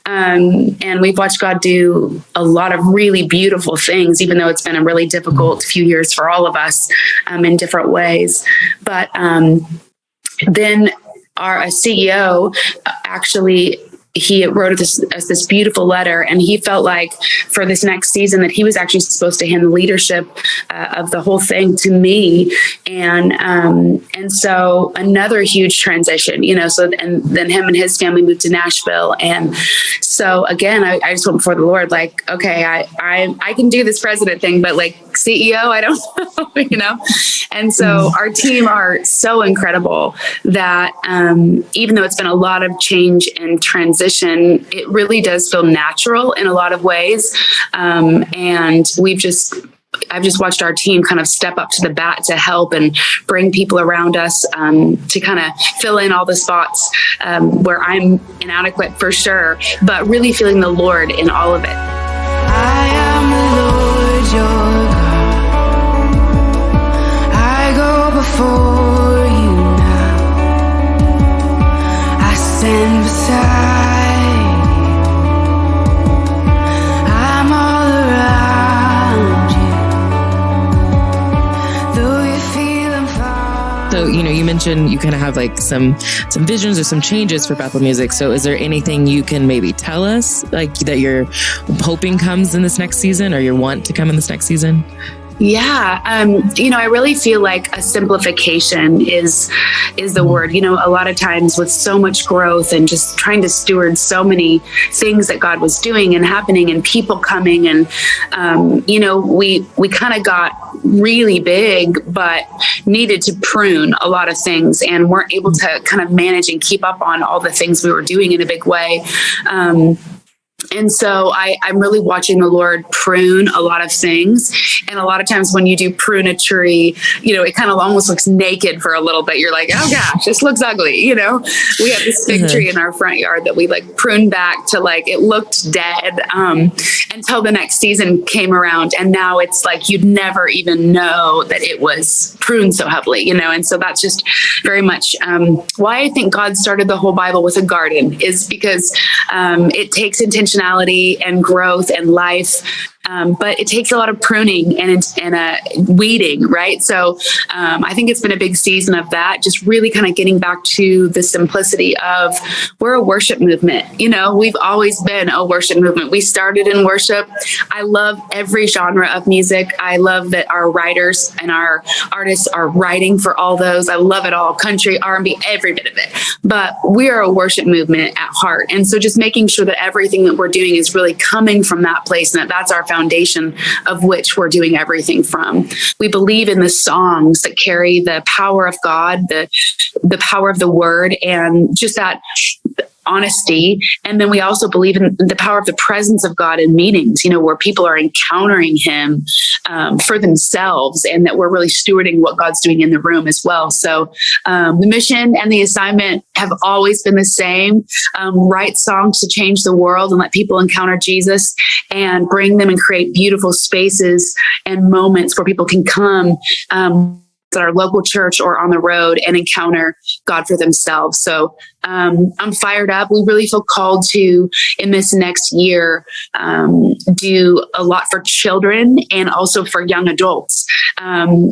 and we've watched God do a lot of really beautiful things, even though it's been a really difficult few years for all of us in different ways. But then our CEO actually, he wrote this beautiful letter, and he felt like for this next season that he was actually supposed to hand the leadership of the whole thing to me. And so another huge transition, and then him and his family moved to Nashville. And so again, I just went before the Lord, like, okay, I can do this president thing, but like CEO, I don't know, And so our team are so incredible that even though it's been a lot of change and transition, it really does feel natural in a lot of ways. And I've just watched our team kind of step up to the bat to help and bring people around us to kind of fill in all the spots where I'm inadequate for sure, but really feeling the Lord in all of it. I am the Lord your God. I go before you now. I stand beside. So, you mentioned you kind of have like some visions or some changes for Bethel Music. So is there anything you can maybe tell us, like that you're hoping comes in this next season, or you want to come in this next season? Yeah. I really feel like a simplification is the word. A lot of times with so much growth and just trying to steward so many things that God was doing and happening and people coming, and we kind of got really big, but needed to prune a lot of things and weren't able to kind of manage and keep up on all the things we were doing in a big way. And so I'm really watching the Lord prune a lot of things. And a lot of times when you do prune a tree, it kind of almost looks naked for a little bit. You're like, oh gosh, this looks ugly. We have this fig tree in our front yard that we pruned back to it looked dead until the next season came around. And now it's you'd never even know that it was pruned so heavily, And so that's just very much why I think God started the whole Bible with a garden, is because it takes intentionality and growth and life. But it takes a lot of pruning and weeding, right? So I think it's been a big season of that, just really kind of getting back to the simplicity of we're a worship movement. We've always been a worship movement. We started in worship. I love every genre of music. I love that our writers and our artists are writing for all those. I love it all, country, R&B, every bit of it. But we are a worship movement at heart. And so just making sure that everything that we're doing is really coming from that place, and that's our foundation of which we're doing everything from. We believe in the songs that carry the power of God, the power of the word, and just that honesty. And then we also believe in the power of the presence of God in meetings, where people are encountering him for themselves, and that we're really stewarding what God's doing in the room as well. So the mission and the assignment have always been the same. Write songs to change the world and let people encounter Jesus, and bring them and create beautiful spaces and moments where people can come at our local church or on the road and encounter God for themselves. So I'm fired up. We really feel called to, in this next year, do a lot for children and also for young adults. I'm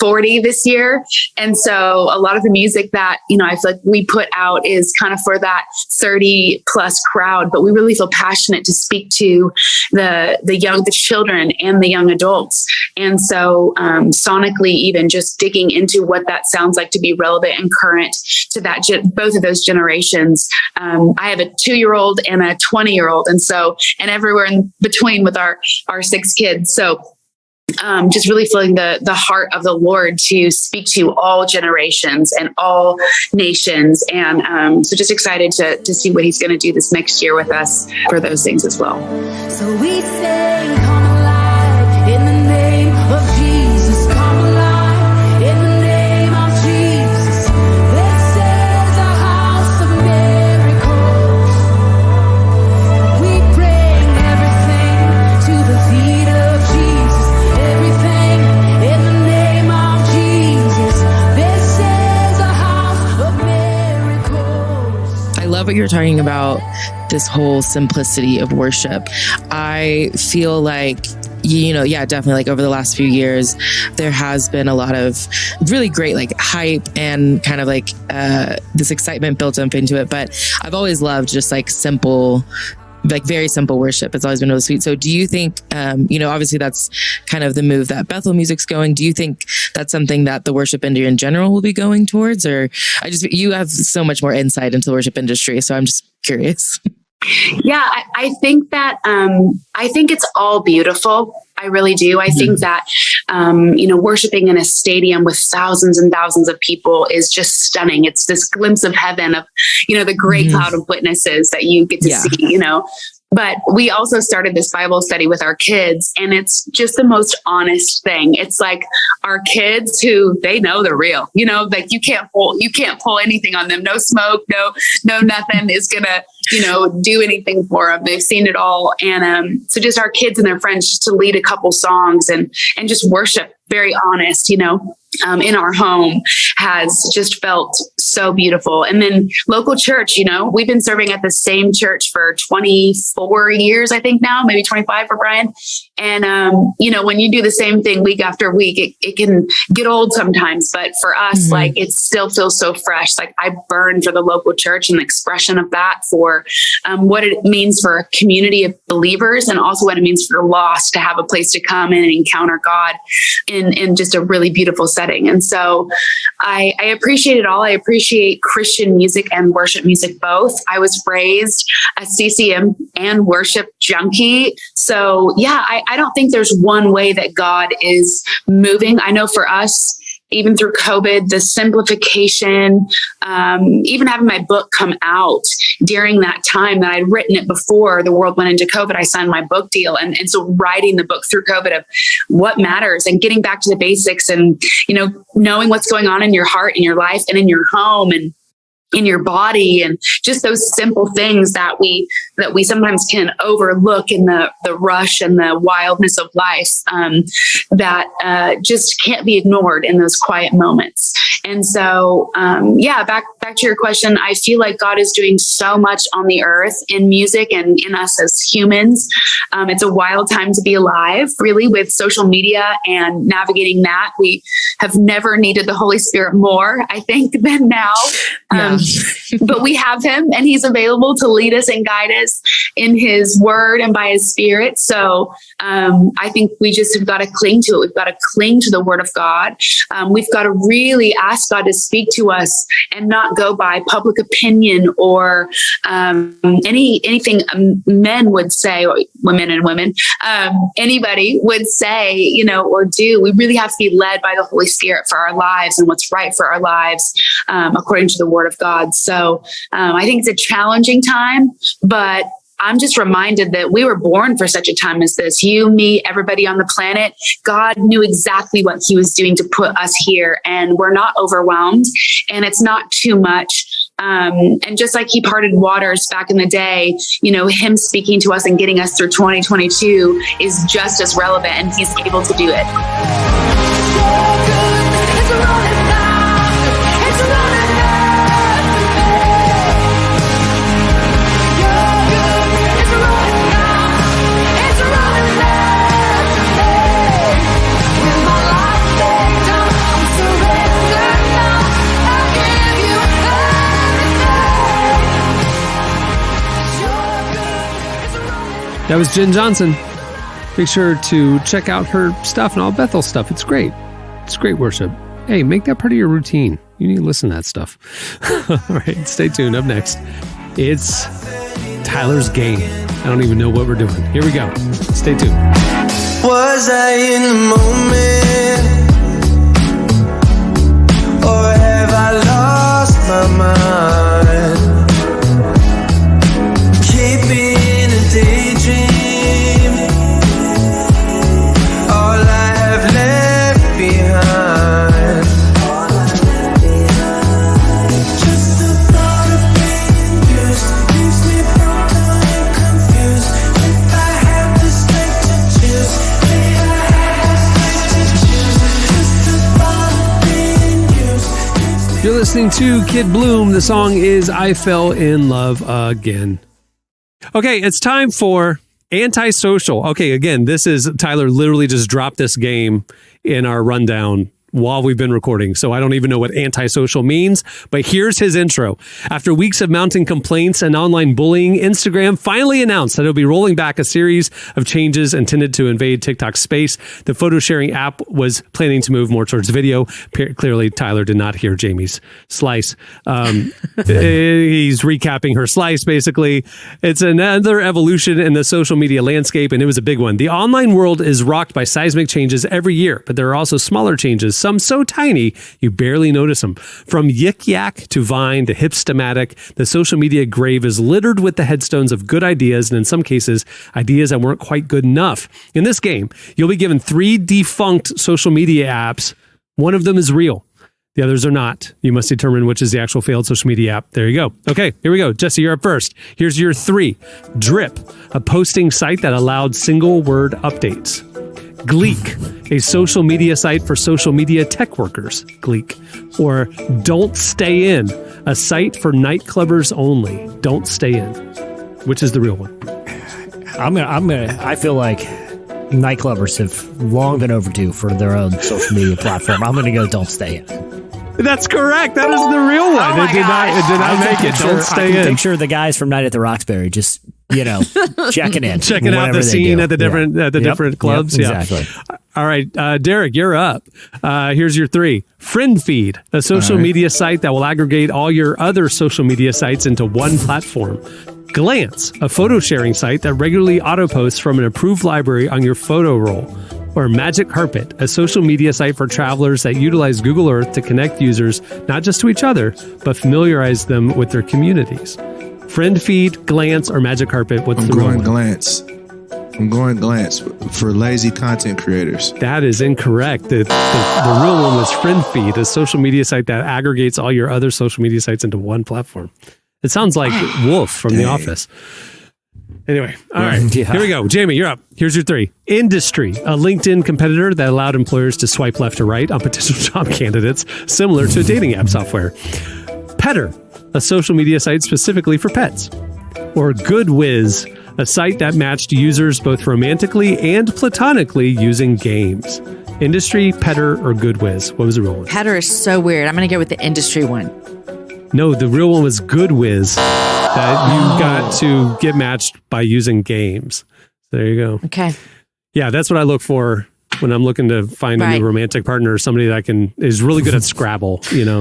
40 this year. And so a lot of the music that, I feel like we put out is kind of for that 30 plus crowd, but we really feel passionate to speak to the children and the young adults. And so sonically, even just digging into what that sounds like to be relevant and current to that both of those generations. I have a 2-year-old and a 20-year-old. And everywhere in between with our 6 kids. So just really feeling the heart of the Lord to speak to all generations and all nations. And so just excited to see what he's going to do this next year with us for those things as well. So we say, come alive in the name of Jesus. Come alive in the name of Jesus. This is a house of miracles. We bring everything to the feet of Jesus. Everything in the name of Jesus. This is a house of miracles. I love what you're talking about, this whole simplicity of worship. I feel like, definitely over the last few years, there has been a lot of really great hype and kind of this excitement built up into it. But I've always loved just simple, very simple worship. It's always been really sweet. So do you think, obviously that's kind of the move that Bethel Music's going. Do you think that's something that the worship industry in general will be going towards? Or you have so much more insight into the worship industry. So I'm just curious. Yeah, I think that, I think it's all beautiful. I really do. I think that, worshiping in a stadium with thousands and thousands of people is just stunning. It's this glimpse of heaven of, the great cloud of witnesses that you get to see, But we also started this Bible study with our kids, and it's just the most honest thing. It's our kids who they know they're real, you can't pull anything on them. No smoke, no nothing is gonna, do anything for them. They've seen it all. And so just our kids and their friends just to lead a couple songs and just worship very honest, in our home has just felt so beautiful. And then local church, we've been serving at the same church for 24 years, I think now, maybe 25 for Brian. And, when you do the same thing week after week, it can get old sometimes, but for us, it still feels so fresh. I burn for the local church and the expression of that for what it means for a community of believers, and also what it means for the lost to have a place to come in and encounter God in just a really beautiful setting. And so I appreciate it all. I appreciate Christian music and worship music both. I was raised a CCM and worship junkie. So yeah, I don't think there's one way that God is moving. I know for us, even through COVID, the simplification, even having my book come out during that time that I'd written it before the world went into COVID, I signed my book deal. And so writing the book through COVID of what matters and getting back to the basics and, knowing what's going on in your heart, in your life, and in your home and in your body, and just those simple things that we sometimes can overlook in the rush and the wildness of life, that just can't be ignored in those quiet moments. And so, back to your question, I feel like God is doing so much on the earth in music and in us as humans. It's a wild time to be alive, really, with social media and navigating that. We have never needed the Holy Spirit more, I think, than now. But we have him, and he's available to lead us and guide us in his word and by his spirit. So I think we just have got to cling to it. We've got to cling to the word of God. We've got to really ask God to speak to us and not go by public opinion or anything men would say, or women and women, anybody would say, or do. We really have to be led by the Holy Spirit for our lives and what's right for our lives, according to the word of God. So I think it's a challenging time, but I'm just reminded that we were born for such a time as this. You, me, everybody on the planet. God knew exactly what he was doing to put us here, and we're not overwhelmed, and it's not too much. And just like he parted waters back in the day, him speaking to us and getting us through 2022 is just as relevant, and he's able to do it. That was Jenn Johnson. Make sure to check out her stuff and all Bethel stuff. It's great. It's great worship. Hey, make that part of your routine. You need to listen to that stuff. All right, stay tuned. Up next, it's Tyler's Game. I don't even know what we're doing. Here we go. Stay tuned. Was I in the moment? Or have I lost my mind? Keeping a daydream. All I have left behind. Just the thought of being used leaves me broken and confused. If I had the strength to choose, if I had the strength to choose, just the thought of being used. You're listening to Kid Bloom. The song is I Fell in Love Again. Okay, it's time for Antisocial. Okay, again, this is Tyler literally just dropped this game in our rundown while we've been recording, so I don't even know what antisocial means, but here's his intro. After weeks of mounting complaints and online bullying, Instagram finally announced that it'll be rolling back a series of changes intended to invade TikTok's space. The photo sharing app was planning to move more towards video. Clearly, Tyler did not hear Jamie's slice. He's recapping her slice, basically. It's another evolution in the social media landscape, and it was a big one. The online world is rocked by seismic changes every year, but there are also smaller changes, some so tiny you barely notice them. From Yik Yak to Vine to Hipstamatic, the social media grave is littered with the headstones of good ideas, and in some cases, ideas that weren't quite good enough. In this game, you'll be given 3 defunct social media apps. One of them is real. The others are not. You must determine which is the actual failed social media app. There you go. Okay, here we go. Jesse, you're up first. Here's your 3. Drip, a posting site that allowed single word updates. Gleek, a social media site for social media tech workers. Gleek. Or Don't Stay In, a site for nightclubbers only. Don't Stay In. Which is the real one? I feel like nightclubbers have long been overdue for their own social media platform. I'm going to go Don't Stay In. That's correct. That is the real one. It did not make it. Don't Stay In. Picture the guys from Night at the Roxbury just, checking in. Checking out the scene at the different clubs. Yep, exactly. All right, Derek, you're up. Here's your 3. Friend Feed, a social media site that will aggregate all your other social media sites into one platform. Glance, a photo sharing site that regularly auto-posts from an approved library on your photo roll. Or Magic Carpet, a social media site for travelers that utilize Google Earth to connect users not just to each other, but familiarize them with their communities. Friend Feed, Glance, or Magic Carpet, what's the real one? I'm going Glance for lazy content creators. That is incorrect. The real one was Friend Feed, a social media site that aggregates all your other social media sites into one platform. It sounds like Wolf from The Office. Anyway, all right, Here we go. Jamie, you're up. Here's your 3. Industry, a LinkedIn competitor that allowed employers to swipe left or right on potential job candidates, similar to dating app software. Petter, a social media site specifically for pets. Or GoodWiz, a site that matched users both romantically and platonically using games. Industry, Petter, or GoodWiz? What was the real one? Petter is so weird. I'm going to go with the industry one. No, the real one was GoodWiz, that you got to get matched by using games. So there you go. Okay. Yeah, that's what I look for when I'm looking to find a new romantic partner, or somebody that is really good at Scrabble,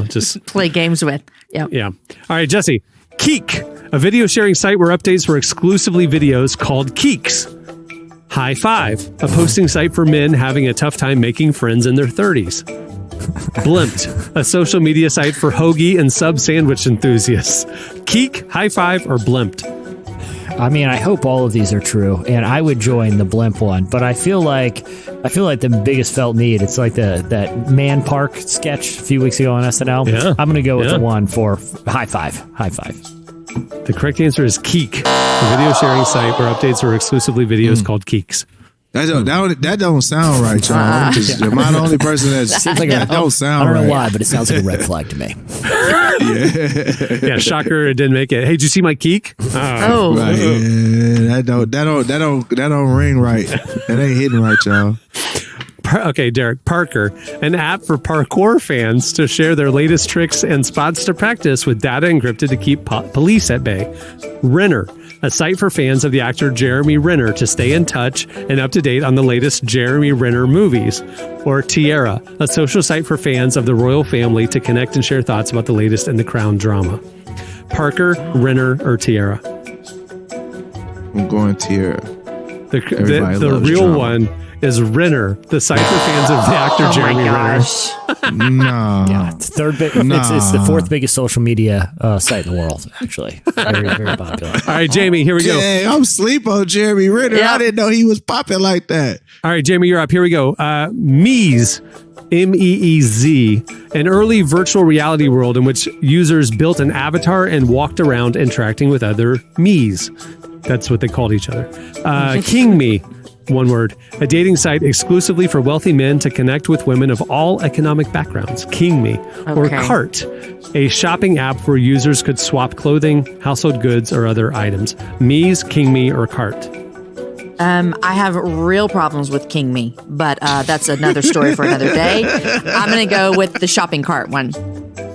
just play games with. Yep. Yeah. All right, Jesse. Keek, a video sharing site where updates were exclusively videos called Keeks. High Five, a posting site for men having a tough time making friends in their 30s. Blimped, a social media site for hoagie and sub sandwich enthusiasts. Keek, High Five, or Blimped? I mean, I hope all of these are true, and I would join the Blimp one. But I feel like the biggest felt need. It's like that Man Park sketch a few weeks ago on SNL. Yeah. I'm going to go with the one for High Five. High Five. The correct answer is Keek, a video sharing site where updates are exclusively videos called Keeks. That don't sound right, y'all. Am I the only person that don't sound right? I don't know why, but it sounds like a red flag to me. Yeah, shocker, it didn't make it. Hey, did you see my Keek? Oh. Right, yeah, that don't ring right. That ain't hitting right, y'all. Okay, Derek. Parker, an app for parkour fans to share their latest tricks and spots to practice with data encrypted to keep police at bay. Renner, a site for fans of the actor Jeremy Renner to stay in touch and up to date on the latest Jeremy Renner movies. Or Tiara, a social site for fans of the royal family to connect and share thoughts about the latest in the Crown drama. Parker, Renner, or Tiara? I'm going Tiara. The real drama. One is Renner, the site for fans of the actor Jeremy Renner. No. Yeah, it's it's the 4th biggest social media site in the world, actually. Very, very popular. All right, Jamie, here we go. Dang, I'm sleep on Jeremy Renner. Yeah. I didn't know he was popping like that. All right, Jamie, you're up. Here we go. Meez, MEEZ, an early virtual reality world in which users built an avatar and walked around interacting with other me's. That's what they called each other. King Me, one word, a dating site exclusively for wealthy men to connect with women of all economic backgrounds. King Me. Or Cart, a shopping app where users could swap clothing, household goods, or other items. Me's, King Me, or Cart? I have real problems with King Me, but that's another story for another day. I'm going to go with the shopping cart one.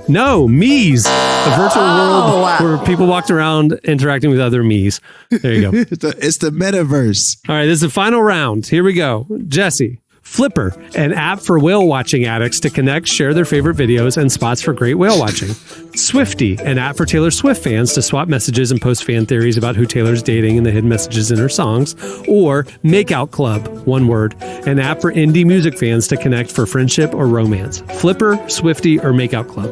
No, Me's, a virtual world where people walked around interacting with other Me's. There you go. It's the metaverse. All right, this is the final round. Here we go. Jesse. Flipper, an app for whale watching addicts to connect, share their favorite videos, and spots for great whale watching. Swifty, an app for Taylor Swift fans to swap messages and post fan theories about who Taylor's dating and the hidden messages in her songs. Or Makeout Club, one word, an app for indie music fans to connect for friendship or romance. Flipper, Swifty, or Makeout Club?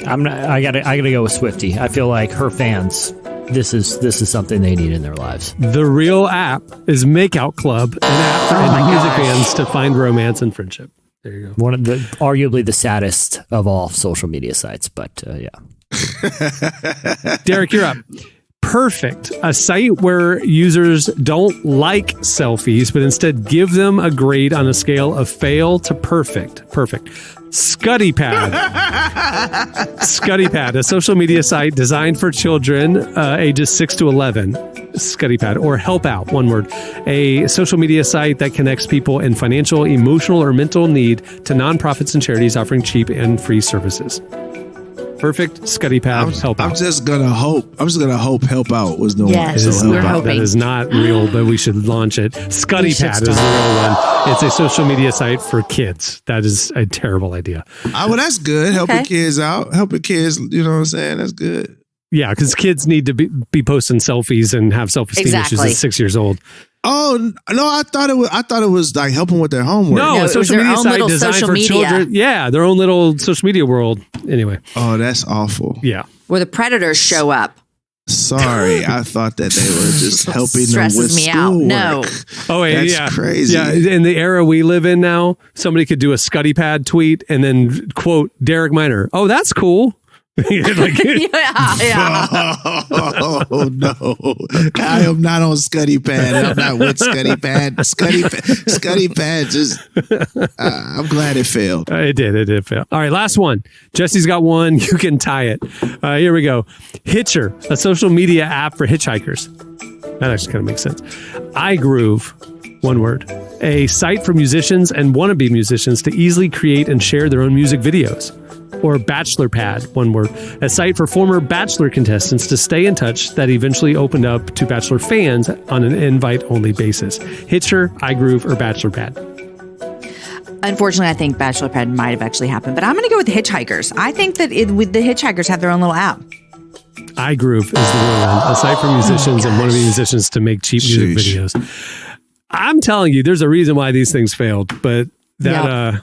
I gotta go with Swifty. I feel like her fans, this is something they need in their lives. The real app is Makeout Club, an app for indie music fans to find romance and friendship. There you go. One of the arguably the saddest of all social media sites, but yeah. Derek, you're up. Perfect, a site where users don't like selfies, but instead give them a grade on a scale of fail to perfect. Perfect. ScuddyPad. ScuddyPad, a social media site designed for children ages 6 to 11. ScuddyPad. Or Help Out, one word, a social media site that connects people in financial, emotional, or mental need to nonprofits and charities offering cheap and free services. Perfect, ScuddyPad, Help Out. I'm just gonna hope Help Out was the Yes, one. we're hoping. That is not real, but we should launch it. ScuddyPad is the real one. It's a social media site for kids. That is a terrible idea. Well, that's good. Helping kids out. Helping kids, you know what I'm saying? That's good. Yeah, because kids need to be posting selfies and have self-esteem issues at 6 years old. Oh no, I thought it was like helping with their homework. No, No, a it was social their media own site little designed social for media. children. Yeah, their own little social media world. Anyway, Oh, that's awful. yeah. Where the predators show up. Sorry, I thought that they were just helping them Stresses with me out. schoolwork. No. Oh, wait, That's yeah. crazy. Yeah, in the era we live in now, somebody could do a Scuddy Pad tweet and then quote Derek Minor. Oh, that's cool. Like, yeah. Oh no, I am not on Scuddy Pad. I'm not with Scuddy Pad. Scuddy Pad. Just, I'm glad it failed. It did fail. All right, last one. Jesse's got one. You can tie it. Here we go. Hitcher, a social media app for hitchhikers. That actually kind of makes sense. iGroove, one word. A site for musicians and wannabe musicians to easily create and share their own music videos. Or Bachelor Pad, one word. A site for former Bachelor contestants to stay in touch that eventually opened up to Bachelor fans on an invite-only basis. Hitcher, iGroove, or Bachelor Pad. Unfortunately, I think Bachelor Pad might have actually happened, but I'm going to go with the Hitchhikers. I think that the Hitchhikers have their own little app. iGroove is the real one. A site for musicians and wannabe musicians to make cheap music Sheesh. videos. I'm telling you, there's a reason why these things failed, but that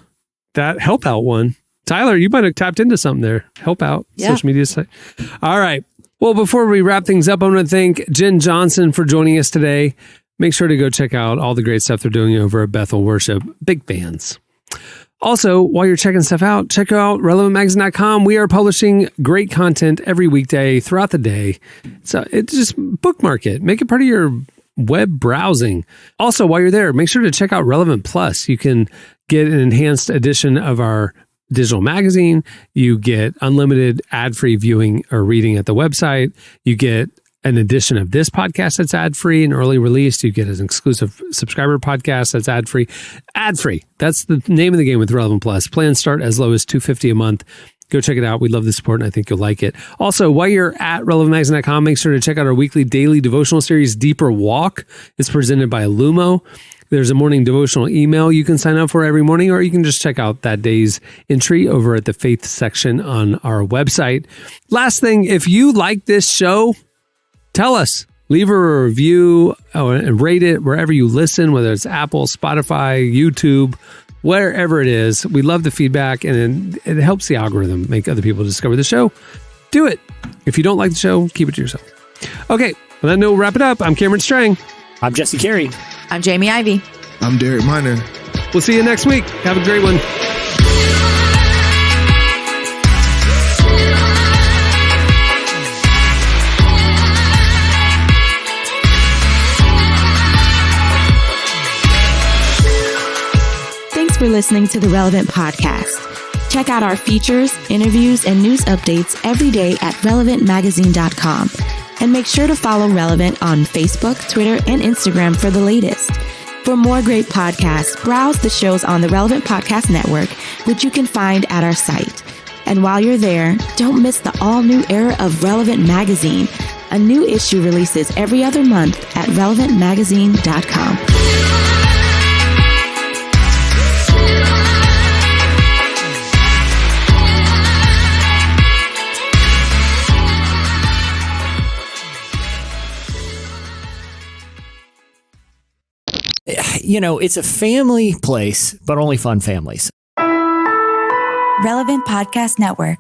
Help Out one. Tyler, you might have tapped into something there. Help Out, social media site. All right. Well, before we wrap things up, I want to thank Jenn Johnson for joining us today. Make sure to go check out all the great stuff they're doing over at Bethel Worship. Big fans. Also, while you're checking stuff out, check out relevantmagazine.com. We are publishing great content every weekday throughout the day. So it's just bookmark it. Make it part of your web browsing. Also, while you're there, make sure to check out Relevant Plus. You can get an enhanced edition of our digital magazine. You get unlimited ad-free viewing or reading at the website. You get an edition of this podcast that's ad-free and early released. You get an exclusive subscriber podcast that's ad-free. Ad-free. That's the name of the game with Relevant Plus. Plans start as low as $250 a month. Go check it out. We love the support and I think you'll like it. Also, while you're at relevantmagazine.com, make sure to check out our weekly daily devotional series, Deeper Walk. It's presented by Lumo. There's a morning devotional email you can sign up for every morning, or you can just check out that day's entry over at the faith section on our website. Last thing, if you like this show, tell us. Leave a review and rate it wherever you listen, whether it's Apple, Spotify, YouTube, wherever it is. We love the feedback, and it helps the algorithm make other people discover the show. Do it. If you don't like the show, keep it to yourself. Okay, on that note, we'll wrap it up. I'm Cameron Strang. I'm Jesse Carey. I'm Jamie Ivey. I'm Derek Minor. We'll see you next week. Have a great one. Thanks for listening to the Relevant Podcast. Check out our features, interviews, and news updates every day at relevantmagazine.com. And make sure to follow Relevant on Facebook, Twitter, and Instagram for the latest. For more great podcasts, browse the shows on the Relevant Podcast Network, which you can find at our site. And while you're there, don't miss the all-new era of Relevant Magazine. A new issue releases every other month at relevantmagazine.com. You know, it's a family place, but only fun families. Relevant Podcast Network.